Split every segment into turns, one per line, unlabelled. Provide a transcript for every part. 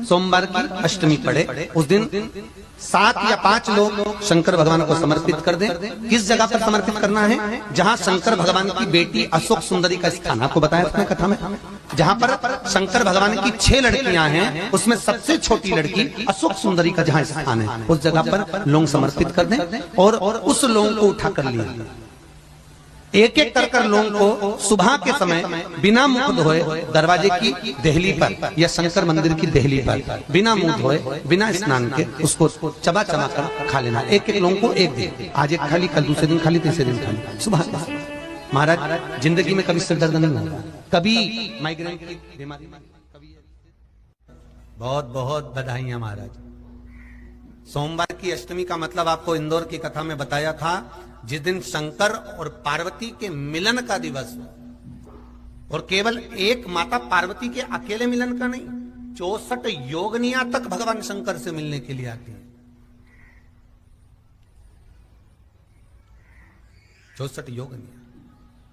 सोमवार की अष्टमी पड़े, उस दिन 7 या 5 लोग शंकर भगवान को समर्पित कर दें। किस जगह पर समर्पित करना है? जहां शंकर भगवान की बेटी अशोक सुंदरी का स्थान आपको बताया उसने कथा में, जहां पर शंकर भगवान की 6 लड़कियां हैं, उसमें सबसे छोटी लड़की अशोक सुंदरी का जहां स्थान है, उस जगह पर लोग समर्पित कर दें और उस लोग को उठा कर लिया। एक एक कर लोगों को सुबह के समय बिना मुंह धोए दरवाजे की देहली पर या शंकर मंदिर की देहली पर बिना मुंह धोए बिना स्नान के उसको चबा चबा कर खा लेना। एक एक लोगों को एक दिन, आज एक खाली, कल दूसरे दिन खाली, तीसरे दिन खाली, सुबह। महाराज जिंदगी में कभी सिर दर्द नहीं होगा, कभी माइग्रेन की बीमारी, कभी। बहुत बहुत बधाइयां महाराज। सोमवार की अष्टमी का मतलब आपको इंदौर की कथा में बताया था, जिस दिन शंकर और पार्वती के मिलन का दिवस हो। और केवल एक माता पार्वती के अकेले मिलन का नहीं, 64 योगनियां तक भगवान शंकर से मिलने के लिए आती हैं। 64 योगनियां।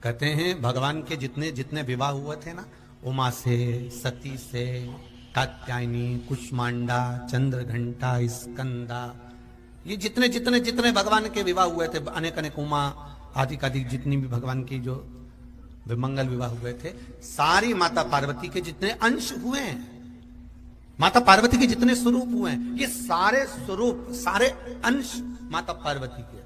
कहते हैं भगवान के जितने जितने विवाह हुए थे ना, उमा से, सती से, कात्यायनी, कुष्मांडा, चंद्रघंटा, स्कंदा, ये जितने जितने जितने भगवान के विवाह हुए थे, अनेक अनेक उमा आदि का जितनी भी भगवान की जो विमंगल विवाह हुए थे, सारी माता पार्वती के जितने अंश हुए हैं, माता पार्वती के जितने स्वरूप हुए हैं, ये सारे स्वरूप, सारे अंश माता पार्वती के।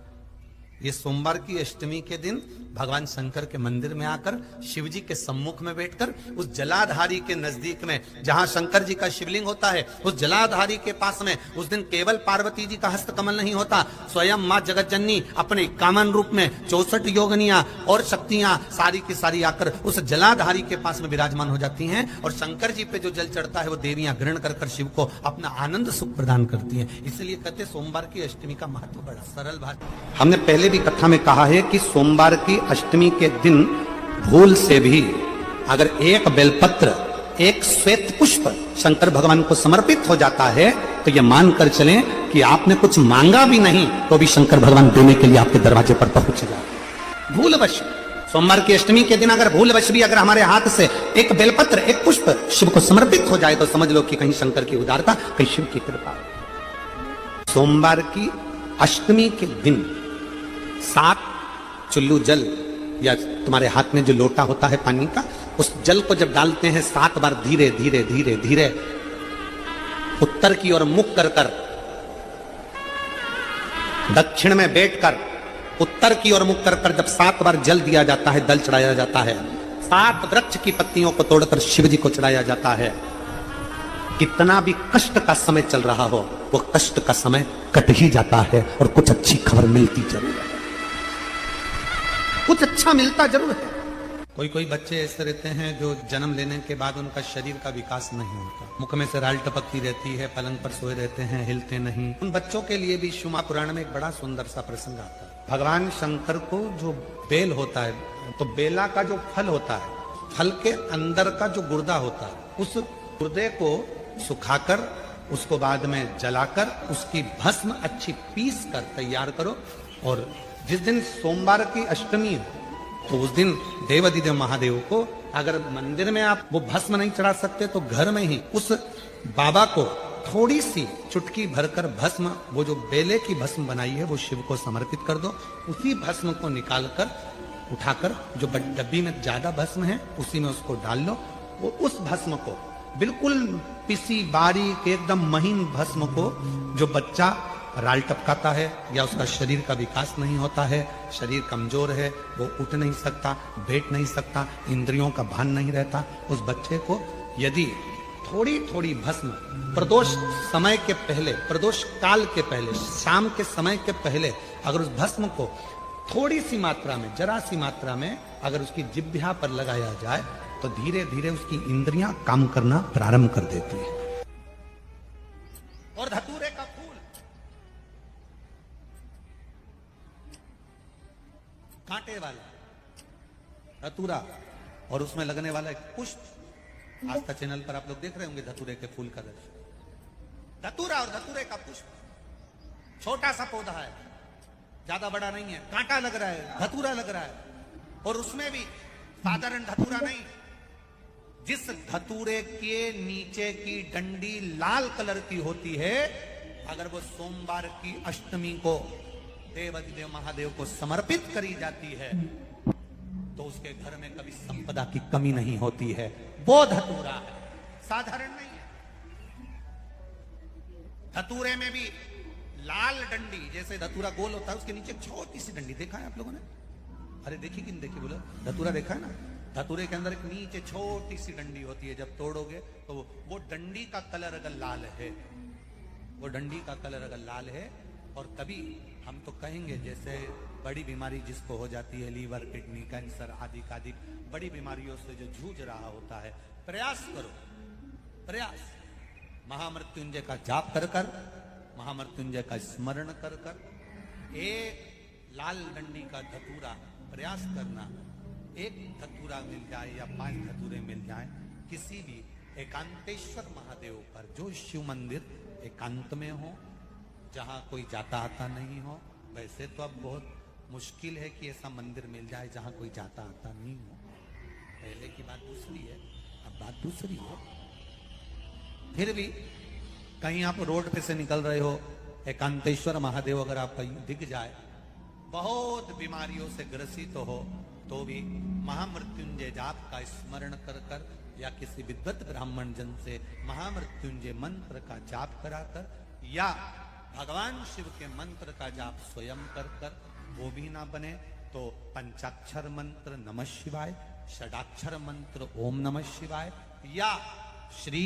ये सोमवार की अष्टमी के दिन भगवान शंकर के मंदिर में आकर शिव जी के सम्मुख में बैठकर उस जलाधारी के नजदीक में, जहां शंकर जी का शिवलिंग होता है, उस जलाधारी के पास में उस दिन केवल पार्वती जी का हस्त कमल नहीं होता, स्वयं मां जगतजननी अपने कामन रूप में 64 योगनियां और शक्तियां सारी की सारी आकर उस जलाधारी के पास में विराजमान हो जाती हैं। और शंकर जी पे जो जल चढ़ता है वो देवियां ग्रहण कर शिव को अपना आनंद सुख प्रदान करती हैं। इसलिए कहते सोमवार की अष्टमी का महत्व बड़ा सरल भाषा। हमने पहले भी कथा में कहा है कि सोमवार की अष्टमी के दिन भूल से भी अगर एक बेलपत्र, एक श्वेत पुष्प शंकर भगवान को समर्पित हो जाता है तो यह मानकर चलें कि आपने कुछ मांगा भी नहीं तो भी शंकर भगवान देने के लिए आपके दरवाजे पर पहुंच जाए। भूलवश सोमवार की अष्टमी के दिन अगर भूलवश भी अगर हमारे हाथ से एक बेलपत्र, एक पुष्प शिव को समर्पित हो जाए तो समझ लो कि कहीं शंकर की उदारता, कहीं शिव की कृपा। सोमवार की अष्टमी के दिन 7 चुल्लू जल या तुम्हारे हाथ में जो लोटा होता है पानी का, उस जल को जब डालते हैं 7 बार धीरे धीरे धीरे धीरे उत्तर की ओर मुख कर कर, दक्षिण में बैठकर उत्तर की ओर मुख कर कर जब 7 बार जल दिया जाता है, दल चढ़ाया जाता है, 7 वृक्ष की पत्तियों को तोड़कर शिव जी को चढ़ाया जाता है। कितना भी कष्ट का समय चल रहा हो, वो कष्ट का समय कट ही जाता है और कुछ अच्छी खबर मिलती जरूर है, कुछ अच्छा मिलता जरूर है। कोई कोई बच्चे ऐसे रहते हैं जो जन्म लेने के बाद उनका शरीर का विकास नहीं होता, मुख में से राल टपकती रहती है, पलंग पर सोए रहते हैं, हिलते नहीं। उन बच्चों के लिए भी शिव पुराण में एक बड़ा सुंदर सा प्रसंग आता है। भगवान शंकर को जो बेल होता है, तो बेला का जो फल होता है, फल के अंदर का जो गुर्दा होता है, उस गुर्दे को सुखाकर उसको बाद में जलाकर उसकी भस्म अच्छी पीस कर तैयार करो। और जिस दिन सोमवार की अष्टमी है तो उस दिन देवाधिदेव महादेव को अगर मंदिर में आप वो भस्म नहीं चढ़ा सकते तो घर में ही उस बाबा को थोड़ी सी चुटकी भरकर भस्म, वो जो बेले की भस्म बनाई है वो शिव को समर्पित कर दो। उसी भस्म को निकालकर उठाकर जो डब्बी में ज्यादा भस्म है उसी में उसको डाल लो। वो उस भस्म को बिल्कुल पिसी बारीक एकदम महीन भस्म को, जो बच्चा राल टपकाता है या उसका शरीर का विकास नहीं होता है, शरीर कमजोर है, वो उठ नहीं सकता, बैठ नहीं सकता, इंद्रियों का भान नहीं रहता, उस बच्चे को यदि थोड़ी थोड़ी भस्म प्रदोष समय के पहले, प्रदोष काल के पहले, शाम के समय के पहले अगर उस भस्म को थोड़ी सी मात्रा में, जरा सी मात्रा में अगर उसकी जिह्वा पर लगाया जाए तो धीरे धीरे उसकी इंद्रियां काम करना प्रारंभ कर देती है। और धतूरे का फूल, कांटे वाला धतूरा और उसमें लगने वाला एक पुष्प, आस्था चैनल पर आप लोग देख रहे होंगे धतूरे के फूल का दृश्य। धतूरा और धतूरे का पुष्प छोटा सा पौधा है, ज्यादा बड़ा नहीं है, कांटा लग रहा है, धतूरा लग रहा है, और उसमें भी साधारण धतूरा नहीं, जिस धतूरे के नीचे की डंडी लाल कलर की होती है, अगर वो सोमवार की अष्टमी को देवाधिदेव महादेव को समर्पित करी जाती है तो उसके घर में कभी संपदा की कमी नहीं होती है। वो धतूरा है, साधारण नहीं है। धतूरे में भी लाल डंडी, जैसे धतूरा गोल होता है उसके नीचे छोटी सी डंडी, देखा है आप लोगों ने? अरे देखी कि नहीं देखी बोलो? धतूरा देखा है ना? धतूरे के अंदर एक नीचे छोटी सी डंडी होती है, जब तोड़ोगे तो वो डंडी का कलर अगर लाल है, वो डंडी का कलर अगर लाल है, और कभी हम तो कहेंगे जैसे बड़ी बीमारी जिसको हो जाती है, लीवर, किडनी, कैंसर आदि आदि बड़ी बीमारियों से जो जूझ रहा होता है, प्रयास करो, प्रयास महामृत्युंजय का जाप कर कर, महामृत्युंजय का स्मरण कर कर, एक लाल डंडी का धतूरा प्रयास करना, एक धतूरा मिल जाए या 5 धतूरे मिल जाए किसी भी एकांतेश्वर महादेव पर, जो शिव मंदिर एकांत में हो, जहां कोई जाता आता नहीं हो। वैसे तो अब बहुत मुश्किल है कि ऐसा मंदिर मिल जाए जहां कोई जाता आता नहीं हो। पहले की बात दूसरी है, अब बात दूसरी है। फिर भी कहीं आप रोड पे से निकल रहे हो, एकांतेश्वर महादेव अगर आपका दिख जाए, बहुत बीमारियों से ग्रसित हो, तो भी महामृत्युंजय जाप का स्मरण कर कर या किसी विद्वत ब्राह्मण जन से महामृत्युंजय मंत्र का जाप कराकर या भगवान शिव के मंत्र का जाप स्वयं कर कर, वो भी ना बने तो पंचाक्षर मंत्र नमः शिवाय, षडाक्षर मंत्र ओम नमः शिवाय या श्री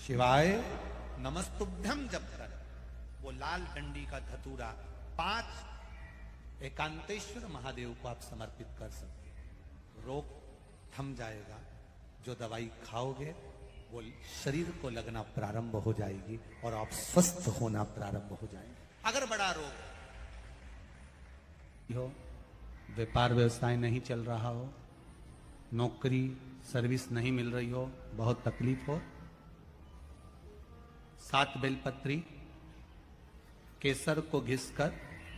शिवाय नमस्तुभ्यम जप कर वो लाल डंडी का धतूरा 5 एकांतेश्वर महादेव को आप समर्पित कर सकते हैं। रोग थम जाएगा, जो दवाई खाओगे वो शरीर को लगना प्रारंभ हो जाएगी और आप स्वस्थ होना प्रारंभ हो जाएंगे। अगर बड़ा रोग हो, व्यापार व्यवसाय नहीं चल रहा हो, नौकरी सर्विस नहीं मिल रही हो, बहुत तकलीफ हो, 7 बेलपत्री केसर को घिसकर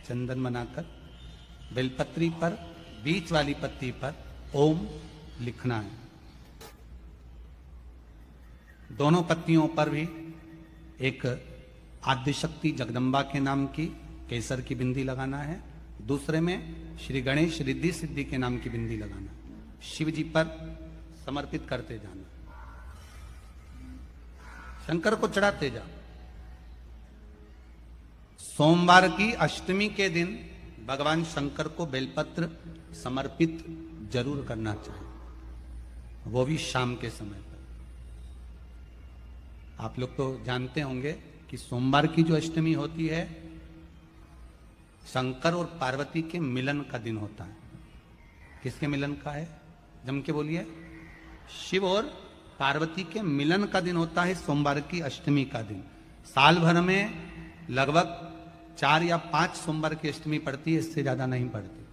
चंदन बनाकर बेलपत्री पर बीच वाली पत्ती पर ओम लिखना है। दोनों पत्तियों पर भी एक आद्यशक्ति जगदम्बा के नाम की केसर की बिंदी लगाना है, दूसरे में श्री गणेश रिद्धि सिद्धि के नाम की बिंदी लगाना, शिव जी पर समर्पित करते जाना, शंकर को चढ़ाते जाओ। सोमवार की अष्टमी के दिन भगवान शंकर को बेलपत्र समर्पित जरूर करना चाहिए, वो भी शाम के समय पर। आप लोग तो जानते होंगे कि सोमवार की जो अष्टमी होती है, शंकर और पार्वती के मिलन का दिन होता है। किसके मिलन का है? जम के बोलिए। शिव और पार्वती के मिलन का दिन होता है सोमवार की अष्टमी का दिन। साल भर में लगभग 4 या 5 सोमवार की अष्टमी पड़ती है, इससे ज्यादा नहीं पड़ती।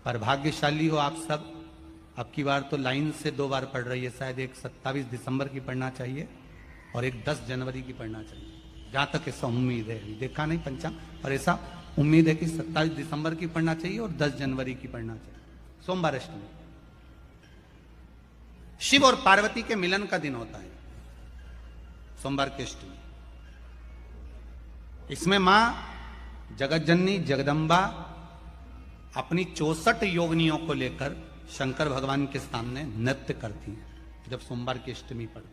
पर भाग्यशाली हो आप सब, अब की बार तो लाइन से 2 बार पड़ रही है, शायद एक 27 दिसंबर की पढ़ना चाहिए और एक 10 जनवरी की पढ़ना चाहिए, जहां तक ऐसा उम्मीद है। देखा नहीं पंचांग, और ऐसा उम्मीद है कि 27 दिसंबर की पढ़ना चाहिए और 10 जनवरी की पढ़ना चाहिए, सोमवार अष्टमी। शिव और पार्वती के मिलन का दिन होता है सोमवार की अष्टमी। इसमें मां जगतजननी जगदम्बा अपनी 64 योगिनियों को लेकर शंकर भगवान के सामने नृत्य करती हैं जब सोमवार की अष्टमी पड़ती है।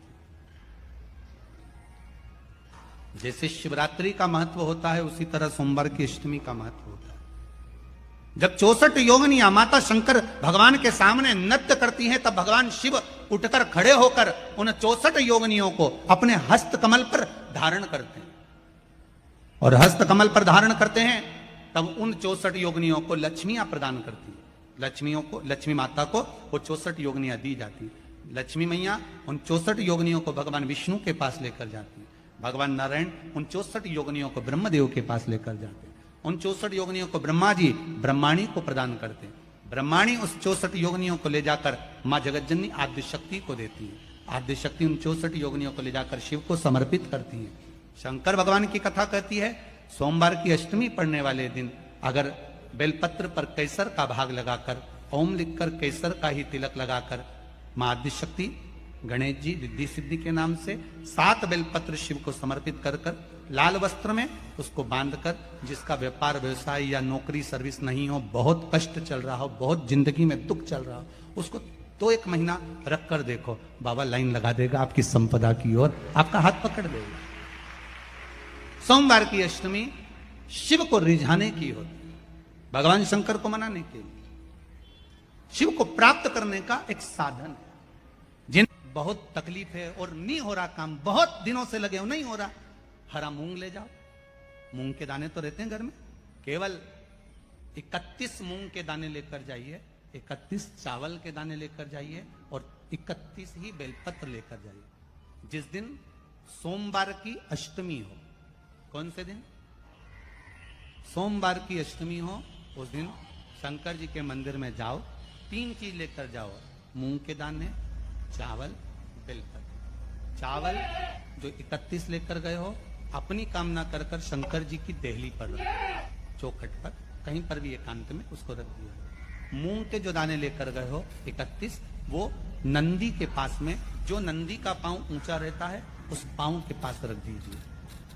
जैसे शिवरात्रि का महत्व होता है, उसी तरह सोमवार की अष्टमी का महत्व होता है। जब 64 योगिनियां माता शंकर भगवान के सामने नृत्य करती हैं, तब भगवान शिव उठकर खड़े होकर उन 64 योगिनियों को अपने हस्त कमल पर धारण करते हैं, और हस्त कमल पर धारण करते हैं तब उन 64 योगिनियों को लक्ष्मियां प्रदान करती हैं। लक्ष्मी माता को वो 64 योगिनियां दी जाती हैं। लक्ष्मी मैया उन 64 योगिनियों को भगवान विष्णु के पास लेकर जाती है। भगवान नारायण उन 64 योगिनियों को ब्रह्मदेव के पास लेकर जाते हैं। उन 64 योगिनियों को ब्रह्मा जी ब्रह्माणी को प्रदान करते हैं। ब्रह्माणी उस 64 योगिनियों को ले जाकर मां जगतजननी आद्यशक्ति को देती है। आद्यशक्ति उन 64 योगिनियों को ले जाकर शिव को समर्पित करती है। शंकर भगवान की कथा कहती है, सोमवार की अष्टमी पढ़ने वाले दिन अगर बेलपत्र पर केसर का भाग लगाकर ओम लिखकर केसर का ही तिलक लगाकर मां आद्यशक्ति गणेश जी रिद्धि सिद्धि के नाम से 7 बेलपत्र शिव को समर्पित कर कर लाल वस्त्र में उसको बांधकर, जिसका व्यापार व्यवसाय या नौकरी सर्विस नहीं हो, बहुत कष्ट चल रहा हो, बहुत जिंदगी में दुख चल रहा हो, उसको तो 1 महीना रख कर देखो, बाबा लाइन लगा देगा आपकी संपदा की ओर, आपका हाथ पकड़ देगा। सोमवार की अष्टमी शिव को रिझाने की होती, भगवान शंकर को मनाने के लिए, शिव को प्राप्त करने का एक साधन है। जिन बहुत तकलीफ है और नहीं हो रहा काम, बहुत दिनों से लगे हो नहीं हो रहा, हरा मूंग ले जाओ। मूंग के दाने तो रहते हैं घर में, केवल 31 मूंग के दाने लेकर जाइए, 31 चावल के दाने लेकर जाइए और 31 ही बेलपत्र लेकर जाइए। जिस दिन सोमवार की अष्टमी हो, कौन से दिन? सोमवार की अष्टमी हो, उस दिन शंकर जी के मंदिर में जाओ, 3 चीज लेकर जाओ, मूंग के दाने, चावल, बेलपत्र। चावल जो 31 लेकर गए हो, अपनी कामना कर कर शंकर जी की देहली पर रख, चौखट पर, कहीं पर भी एकांत में उसको रख दिया। मूंग के जो दाने लेकर गए हो 31, वो नंदी के पास में, जो नंदी का पांव ऊंचा रहता है उस पांव के पास रख दीजिए।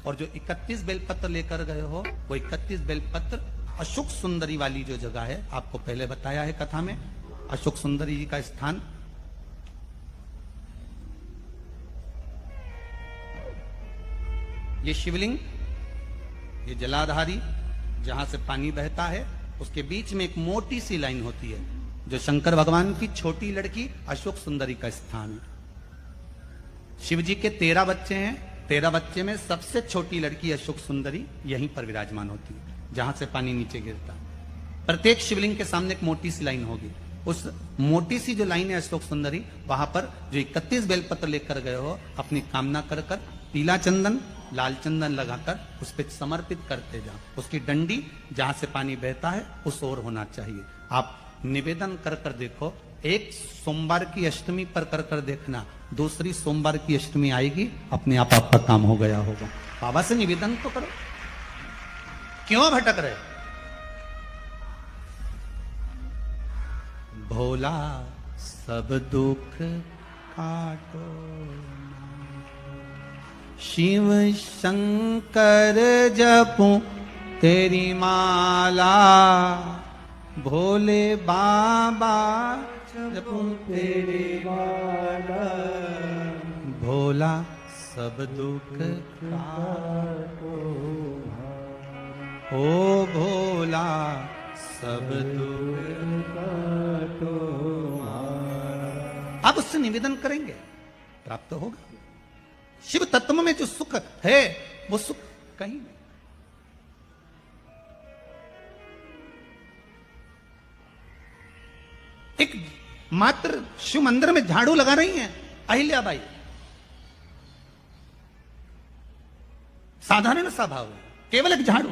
और जो 31 बेलपत्र लेकर गए हो, वो 31 बेलपत्र अशोक सुंदरी वाली जो जगह है, आपको पहले बताया है कथा में, अशोक सुंदरी जी का स्थान, ये शिवलिंग, ये जलाधारी जहां से पानी बहता है, उसके बीच में एक मोटी सी लाइन होती है, जो शंकर भगवान की छोटी लड़की अशोक सुंदरी का स्थान है। शिव जी के 13 बच्चे हैं, 13 बच्चे में सबसे छोटी लड़की अशोक सुंदरी यहीं पर विराजमान होती है, जहां से पानी नीचे गिरता है। प्रत्येक शिवलिंग के सामने एक मोटी सी लाइन होगी, उस मोटी सी जो लाइन है अशोक सुंदरी, वहां पर जो 31 बेलपत्र लेकर गए हो, अपनी कामना कर कर पीला चंदन, लाल चंदन लगाकर उस पर समर्पित करते जाओ। उसकी डंडी जहां से पानी बहता है उस ओर होना चाहिए। आप निवेदन कर कर देखो, एक सोमवार की अष्टमी पर कर कर देखना, दूसरी सोमवार की अष्टमी आएगी, अपने आप आपका काम हो गया होगा। बाबा से निवेदन तो करो, क्यों भटक रहे? भोला सब दुख काटो, शिव शंकर जपूं तेरी माला, भोले बाबा जपूं तेरी माला, भोला सब दुख काटो, ओ भोला सब दुख काटो। आप उससे निवेदन करेंगे, प्राप्त होगा। शिव तत्व में जो सुख है, वो सुख कहीं नहीं। एक मात्र शिव मंदिर में झाड़ू लगा रही हैं अहिल्याबाई, साधारण सा भाव है, केवल एक झाड़ू।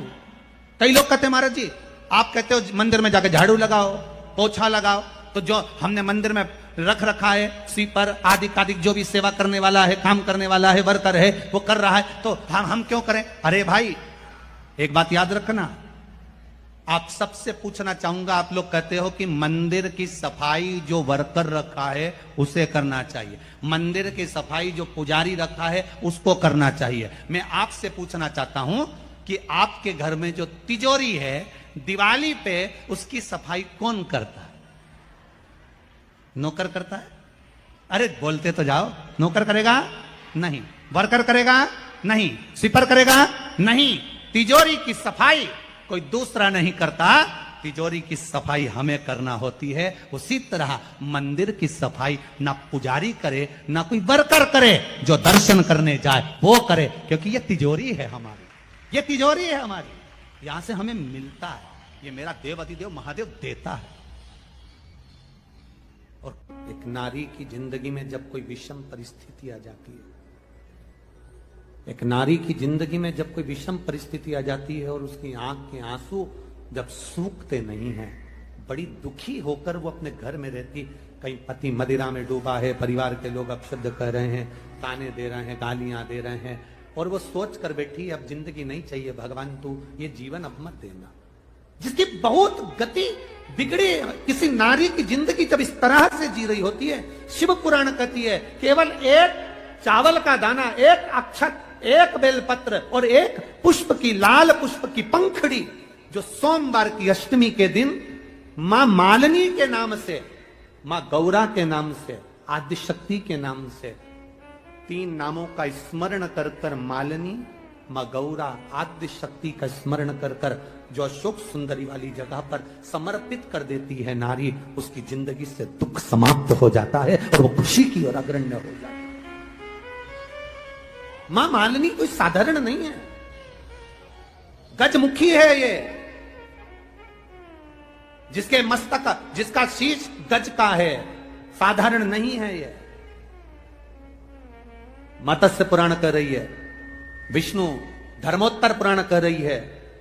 कई लोग कहते हैं महाराज जी, आप कहते हो मंदिर में जाकर झाड़ू लगाओ, पोछा लगाओ, तो जो हमने मंदिर में रख रखा है स्वीपर आदि आदि, जो भी सेवा करने वाला है, काम करने वाला है, वर्कर है, वो कर रहा है, तो हम क्यों करें? अरे भाई, एक बात याद रखना, आप सबसे पूछना चाहूंगा, आप लोग कहते हो कि मंदिर की सफाई जो वर्कर रखा है उसे करना चाहिए, मंदिर की सफाई जो पुजारी रखा है उसको करना चाहिए। मैं आपसे पूछना चाहता हूं कि आपके घर में जो तिजोरी है, दिवाली पे उसकी सफाई कौन करता है? नौकर करता है? अरे बोलते तो जाओ। नौकर करेगा? नहीं। वर्कर करेगा? नहीं। स्वीपर करेगा? नहीं। तिजोरी की सफाई कोई दूसरा नहीं करता, तिजोरी की सफाई हमें करना होती है। उसी तरह मंदिर की सफाई ना पुजारी करे, ना कोई वर्कर करे, जो दर्शन करने जाए वो करे, क्योंकि ये तिजोरी है हमारी, ये तिजोरी है हमारी, यहां से हमें मिलता है, ये मेरा देव अतिदेव महादेव देता है। और एक नारी की जिंदगी में जब कोई विषम परिस्थिति आ जाती है, एक नारी की जिंदगी में जब कोई विषम परिस्थिति आ जाती है और उसकी आंख के आंसू जब सूखते नहीं हैं, बड़ी दुखी होकर वो अपने घर में रहती, कहीं पति मदिरा में डूबा है, परिवार के लोग अपशब्द कह रहे हैं, ताने दे रहे हैं, गालियां दे रहे हैं, और वो सोच कर बैठी अब जिंदगी नहीं चाहिए, भगवान तू ये जीवन अब मत देना, जिसकी बहुत गति बिगड़ी, किसी नारी की जिंदगी जब इस तरह से जी रही होती है, शिव पुराण कहती है केवल एक चावल का दाना, एक अक्षत, एक बेलपत्र और एक पुष्प की, लाल पुष्प की पंखड़ी, जो सोमवार की अष्टमी के दिन मां मालिनी के नाम से, मां गौरा के नाम से, आदिशक्ति के नाम से, 3 नामों का स्मरण कर कर, मालिनी, मां गौरा, आद्य शक्ति का स्मरण कर कर जो अशोक सुंदरी वाली जगह पर समर्पित कर देती है नारी, उसकी जिंदगी से दुख समाप्त हो जाता है और वो खुशी की ओर अग्रण्य हो जाता है। मां मालिनी कोई साधारण नहीं है, गजमुखी है ये, जिसके मस्तक, जिसका शीश गज का है, साधारण नहीं है ये। मत्स्य पुराण कह रही है, विष्णु धर्मोत्तर पुराण कह रही है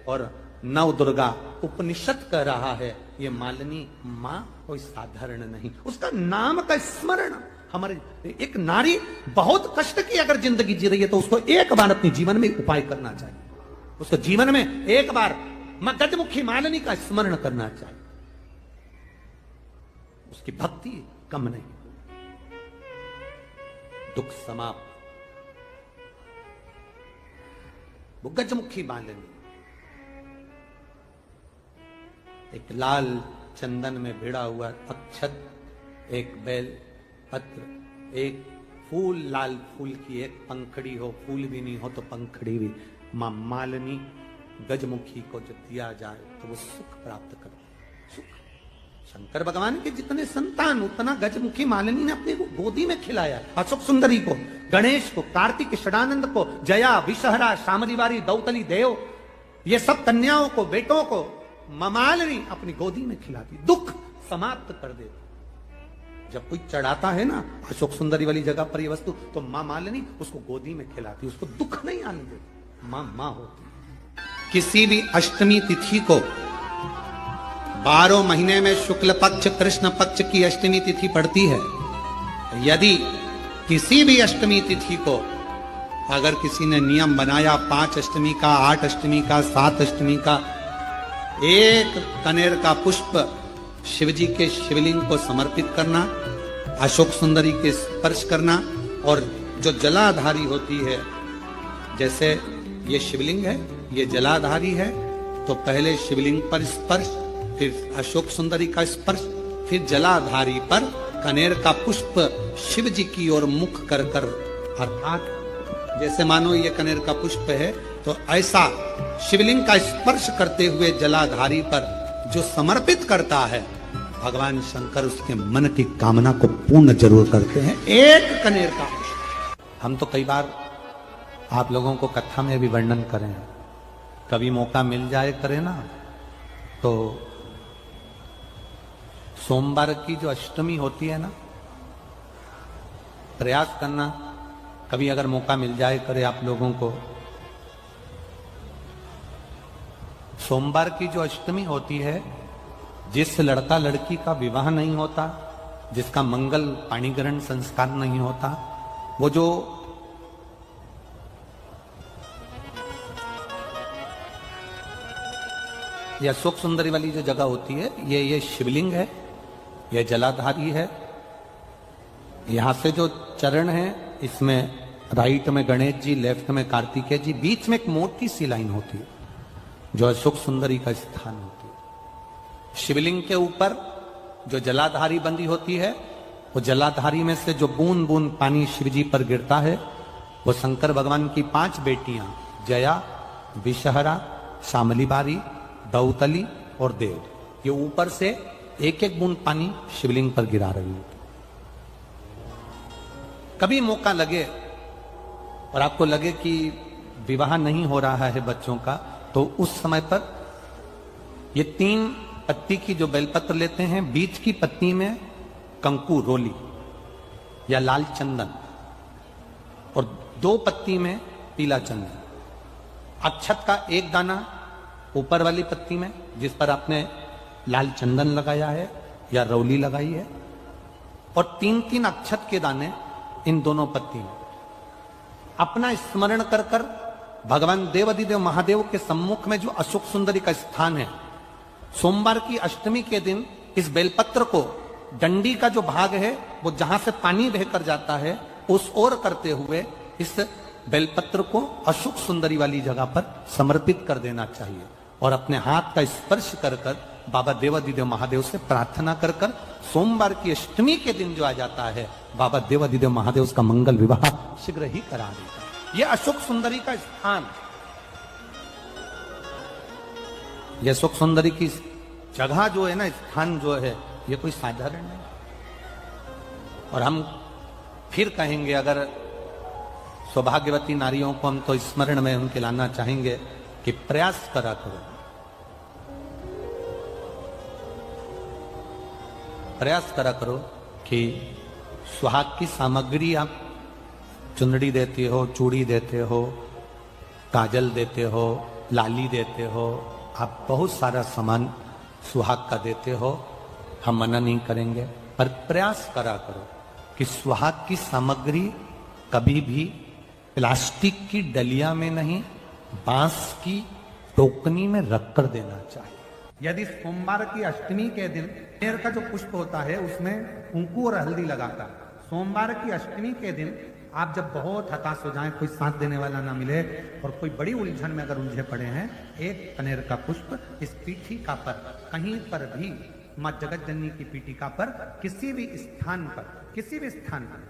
और नव दुर्गा उपनिषद कह रहा है, ये मालिनी मां कोई साधारण नहीं। उसका नाम का स्मरण, हमारे एक नारी बहुत कष्ट की अगर जिंदगी जी रही है तो उसको एक बार अपने जीवन में उपाय करना चाहिए, उसको जीवन में एक बार मां गजमुखी मालिनी का स्मरण करना चाहिए, उसकी भक्ति कम नहीं, दुख समाप्त। वो गजमुखी मालिनी एक लाल चंदन में भिड़ा हुआ अक्षत, एक बेल पत्र, एक फूल, लाल फूल की एक पंखड़ी हो, फूल भी नहीं हो तो पंखड़ी भी, मां मालिनी गजमुखी को जो दिया जाए तो वो सुख प्राप्त करते हैं। सुख, शंकर भगवान के जितने संतान उतना गजमुखी मालिनी ने अपने गोदी में खिलाया। अशोक सुंदरी को, गणेश को, कार्तिक षडानंद को, जया, विषहरा, शामलीवारी, दौतली, देव, ये सब कन्याओं को, बेटों को मां मालिनी अपनी गोदी में खिलाती, दुख समाप्त कर देती। जब कोई चढ़ाता है ना अशोक सुंदरी वाली जगह पर ये वस्तु, तो मां मालिनी उसको गोदी में खिलाती, उसको दुख नहीं आने देती, मां होती। किसी भी अष्टमी तिथि को 12 महीने में शुक्ल पक्ष कृष्ण पक्ष की अष्टमी तिथि पड़ती है। यदि किसी भी अष्टमी तिथि को अगर किसी ने नियम बनाया 5 अष्टमी का, 8 अष्टमी का, 7 अष्टमी का, एक कनेर का पुष्प शिवजी के शिवलिंग को समर्पित करना, अशोक सुंदरी के स्पर्श करना, और जो जलाधारी होती है, जैसे ये शिवलिंग है, ये जलाधारी है, तो पहले शिवलिंग पर स्पर्श, फिर अशोक सुंदरी का स्पर्श, फिर जलाधारी पर कनेर का पुष्प शिव जी की ओर मुख कर कर, अर्थात जैसे मानो ये कनेर का पुष्प है तो ऐसा शिवलिंग का स्पर्श करते हुए जलाधारी पर जो समर्पित करता है, भगवान शंकर उसके मन की कामना को पूर्ण जरूर करते हैं। एक कनेर का पुष्प। हम तो कई बार आप लोगों को कथा में भी वर्णन करें, कभी मौका मिल जाए करें ना, तो सोमवार की जो अष्टमी होती है ना, प्रयास करना कभी अगर मौका मिल जाए करे आप लोगों को, सोमवार की जो अष्टमी होती है, जिस लड़का लड़की का विवाह नहीं होता, जिसका मंगल पाणिग्रहण संस्कार नहीं होता, वो जो ये अशोक सुंदरी वाली जो जगह होती है, ये शिवलिंग है, ये जलाधारी है। यहां से जो चरण है, इसमें राइट में गणेश जी, लेफ्ट में कार्तिकेय जी, बीच में एक मोटी सी लाइन होती है जो अशोक सुंदरी का स्थान होती है। शिवलिंग के ऊपर जो जलाधारी बंदी होती है, वो जलाधारी में से जो बूंद बूंद पानी शिवजी पर गिरता है, वो शंकर भगवान की 5 बेटियां जया, विषहरा, शामलीबारी, दौतली और देव, ये ऊपर से एक एक बूंद पानी शिवलिंग पर गिरा रही है। कभी मौका लगे और आपको लगे कि विवाह नहीं हो रहा है बच्चों का, तो उस समय पर ये 3 पत्ती की जो बेलपत्र लेते हैं, बीच की पत्ती में कंकु, रोली या लाल चंदन, और 2 पत्ती में पीला चंदन, अक्षत का 1 दाना ऊपर वाली पत्ती में जिस पर आपने लाल चंदन लगाया है या रौली लगाई है, और 3-3 अक्षत के दाने इन दोनों पत्ती में अपना स्मरण कर कर भगवान देवाधिदेव महादेव के सम्मुख में जो अशोक सुंदरी का स्थान है, सोमवार की अष्टमी के दिन इस बेलपत्र को डंडी का जो भाग है वो जहां से पानी बहकर जाता है उस ओर करते हुए इस बेलपत्र को अशोक सुंदरी वाली जगह पर समर्पित कर देना चाहिए और अपने हाथ का स्पर्श कर कर बाबा देवादिदेव महादेव से प्रार्थना कर कर सोमवार की अष्टमी के दिन जो आ जाता है बाबा देवादिदेव महादेव उसका मंगल विवाह शीघ्र ही करा देता। यह अशोक सुंदरी का स्थान, यह अशोक सुंदरी की जगह जो है ना, स्थान जो है, ये कोई साधारण नहीं। और हम फिर कहेंगे, अगर सौभाग्यवती नारियों को हम तो स्मरण में उनके लाना चाहेंगे कि प्रयास करा करो, प्रयास करा करो कि सुहाग की सामग्री आप चुनरी देते हो, चूड़ी देते हो, काजल देते हो, लाली देते हो, आप बहुत सारा सामान सुहाग का देते हो, हम मना नहीं करेंगे, पर प्रयास करा करो कि सुहाग की सामग्री कभी भी प्लास्टिक की डलिया में नहीं, बांस की टोकनी में रखकर देना चाहिए। यदि सोमवार की अष्टमी के दिन कनेर का जो पुष्प होता है उसमें कुंकू और हल्दी लगाता, सोमवार की अष्टमी के दिन आप जब बहुत हताश हो जाएं, कोई साथ देने वाला ना मिले और कोई बड़ी उलझन में अगर उलझे पड़े हैं, एक कनेर का पुष्प इस पीठिका पर कहीं पर भी, माँ जगत जननी की पीठिका पर किसी भी स्थान पर, किसी भी स्थान पर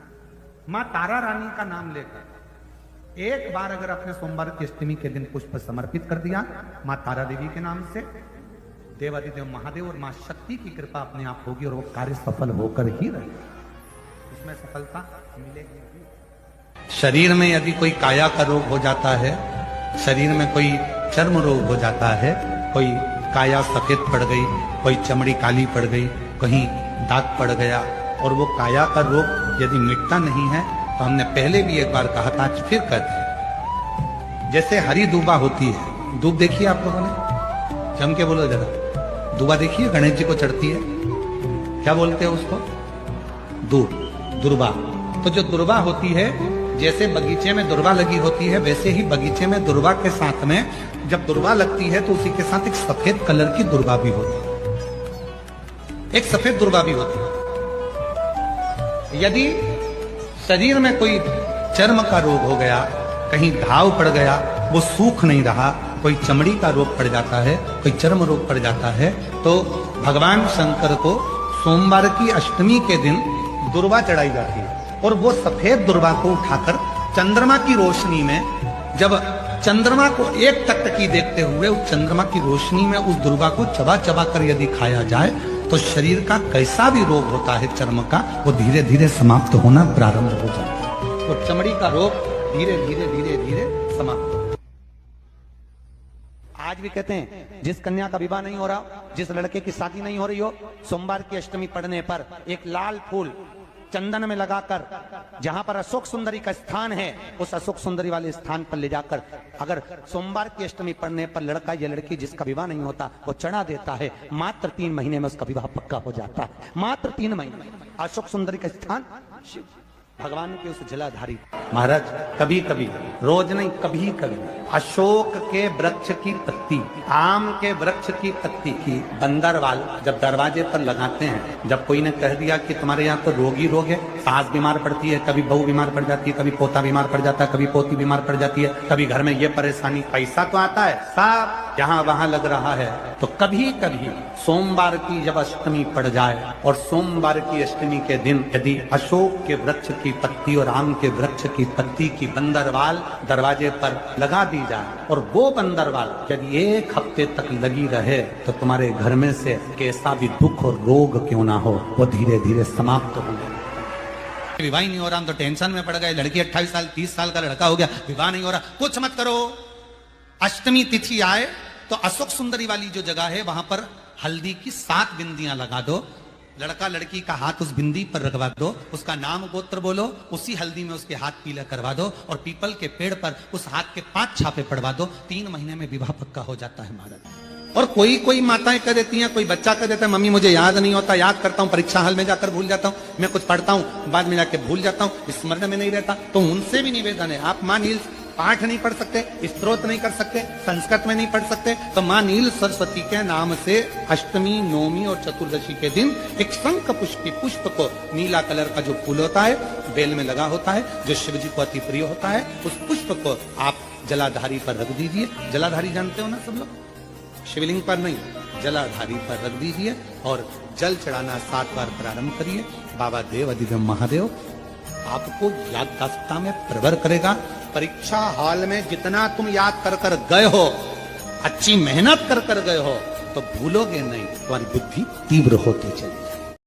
माँ तारा रानी का नाम लेकर एक बार अगर अपने सोमवार की अष्टमी के दिन पुष्प समर्पित कर दिया माँ तारा देवी के नाम से, देवादिदेव महादेव और माँ शक्ति की कृपा अपने आप होगी और वो कार्य सफल होकर ही रहेगा, उसमें सफलता मिलेगी। शरीर में यदि कोई काया का रोग हो जाता है, शरीर में कोई चर्म रोग हो जाता है, कोई काया सफेद पड़ गई, कोई चमड़ी काली पड़ गई, कहीं दाग पड़ गया, और वो काया का रोग यदि मिटता नहीं है तो हमने पहले भी एक बार कहा था, आज फिर कहते हैं, जैसे हरी दूबा होती है, दूब देखिए आप लोगों ने, जम के बोलो जरा, दूबा देखिए गणेश जी को चढ़ती है, क्या बोलते हैं उसको? दूब, दुर्बा। तो जो दुर्बा होती है, जैसे बगीचे में दुर्बा लगी होती है, वैसे ही बगीचे में दुर्बा के साथ में जब दुर्बा लगती है तो उसी के साथ एक सफेद कलर की दुर्बा भी होती है, एक सफेद दुर्बा भी होती है। यदि शरीर में कोई चर्म का रोग हो गया, कहीं घाव पड़ गया, वो सूख नहीं रहा, कोई चमड़ी का रोग पड़ जाता है, कोई चर्म रोग पड़ जाता है, तो भगवान शंकर को सोमवार की अष्टमी के दिन दुर्बा चढ़ाई जाती है और वो सफेद दुर्बा को उठाकर चंद्रमा की रोशनी में, जब चंद्रमा को एक टकटकी देखते हुए उस चंद्रमा की रोशनी में उस दुर्बा को चबा चबा कर यदि खाया जाए तो शरीर का कैसा भी रोग होता है चर्म का, वो धीरे धीरे समाप्त होना प्रारंभ हो जाता है। तो चमड़ी का रोग धीरे धीरे धीरे धीरे समाप्त हो। आज भी कहते हैं, जिस कन्या का विवाह नहीं हो रहा, जिस लड़के की शादी नहीं हो रही हो, सोमवार की अष्टमी पड़ने पर एक लाल फूल चंदन में लगाकर, जहां पर अशोक सुंदरी का स्थान है, उस अशोक सुंदरी वाले स्थान पर ले जाकर अगर सोमवार की अष्टमी पड़ने पर लड़का या लड़की जिसका विवाह नहीं होता वो चढ़ा देता है, मात्र 3 महीने में उसका विवाह पक्का हो जाता है, मात्र 3 महीने। अशोक सुंदरी का स्थान भगवान के उस जलाधारी महाराज, कभी कभी, रोज नहीं, कभी कभी अशोक के वृक्ष की पत्ती, आम के वृक्ष की पत्ती की बंदरवाल जब दरवाजे पर लगाते हैं, जब कोई ने कह दिया कि तुम्हारे यहाँ तो रोगी रोग है, सास बीमार पड़ती है, कभी बहू बीमार पड़ जाती है, कभी पोता बीमार पड़ जाता है, कभी पोती बीमार पड़ जाती है, कभी घर में ये परेशानी, पैसा तो आता है, सब यहाँ वहां लग रहा है, तो कभी कभी सोमवार की जब अष्टमी पड़ जाए और सोमवार की अष्टमी के दिन यदि अशोक के वृक्ष की पत्ती और आम के वृक्ष की पत्ती की बंदरवाल दरवाजे पर लगा दी जाए और वो बंदरवाल यदि 1 हफ्ते तक लगी रहे तो तुम्हारे घर में से कैसा भी दुख और रोग क्यों ना हो वो धीरे धीरे समाप्त हो जाए। विवाह नहीं हो रहा तो टेंशन में पड़ गए, लड़की 28 साल 30 साल का लड़का हो गया, विवाह नहीं हो रहा, कुछ मत करो, अष्टमी तिथि आए तो अशोक सुंदरी वाली जो जगह है वहां पर हल्दी की 7 बिंदियां लगा दो, लड़का लड़की का हाथ उस बिंदी पर रखवा दो, उसका नाम गोत्र बोलो, उसी हल्दी में उसके हाथ पीला करवा दो और पीपल के पेड़ पर उस हाथ के 5 छापे पड़वा दो, 3 महीने में विवाह पक्का हो जाता है महाराज। और कोई माताएं कह देती हैं, कोई बच्चा कह देता है, मम्मी मुझे याद नहीं होता, याद करता हूँ परीक्षा हॉल में जाकर भूल जाता हूँ, मैं कुछ पढ़ता हूँ बाद में जाके भूल जाता हूँ, स्मरण में नहीं रहता, तो उनसे भी निवेदन है, आप माँ नील पाठ नहीं पढ़ सकते, स्तोत्र नहीं कर सकते, संस्कृत में नहीं पढ़ सकते, तो मां नील सरस्वती के नाम से अष्टमी, नवमी और चतुर्दशी के दिन एक शंख पुष्पी पुष्प को, नीला कलर का जो फूल होता है, बेल में लगा होता है, जो शिव जी को अति प्रिय होता है, उस पुष्प को आप जलाधारी पर रख दीजिए। जलाधारी जानते हो ना सब लोग, शिवलिंग पर नहीं, जलाधारी पर रख दीजिए और जल चढ़ाना 7 बार प्रारंभ करिए। बाबा देव अधिदेव महादेव आपको याददाश्तता में प्रवर करेगा। परीक्षा हॉल में जितना तुम याद कर कर गए हो, अच्छी मेहनत कर कर गए हो, तो भूलोगे नहीं, तुम्हारी बुद्धि तीव्र होती चलेगी।